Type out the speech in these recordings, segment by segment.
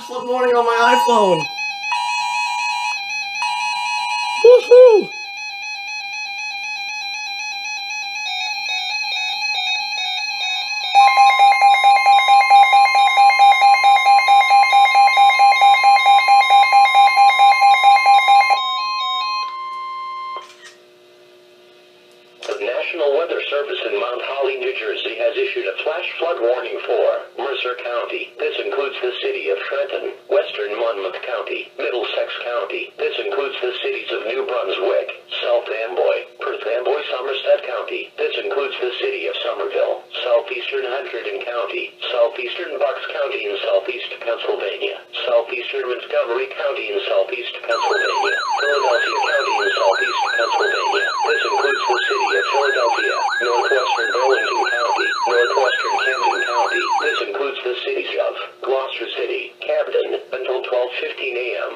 flash flood warning on my iPhone. Woohoo! The National Weather Service in Mount Holly, New Jersey has issued a flash flood warning for Mercer County. This includes the city of Trenton, western Monmouth County, Middlesex County. This includes the cities of New Brunswick, South Amboy, Perth Amboy, Somerset County. This includes the city of Somerville, southeastern Hunterdon County, southeastern Bucks County in southeast Pennsylvania, southeastern Montgomery County in southeast Pennsylvania, Philadelphia County in southeast Pennsylvania. This includes the city of Philadelphia, northwestern Burlington County, northwestern Camden County. This includes the cities of Gloucester City, Camden, until 12:15 a.m.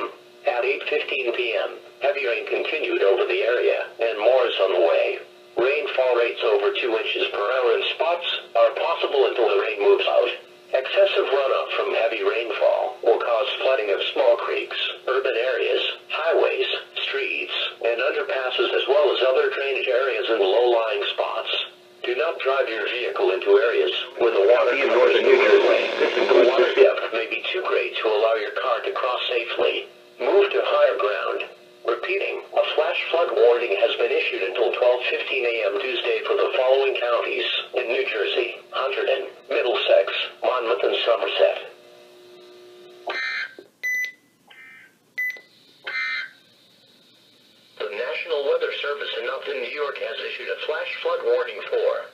At 8:15 p.m., heavy rain continued over the area, and more is on the way. Rainfall rates over 2 inches per hour in spots are possible until the rain moves out. Excessive runoff from heavy rainfall will cause flooding of small creeks, urban areas, highways, streets, and underpasses, as well as other drainage areas and low-lying spots. Do not drive your vehicle into areas where the water covers the roadway. The water depth may be too great to allow your car to cross safely. Move to higher ground. Repeating, a flash flood warning has been issued until 12:15 a.m. Tuesday for the following counties in New Jersey: Hunterdon, Middlesex, Monmouth, and Somerset. The National Weather Service in Upton, New York has issued a flash flood warning for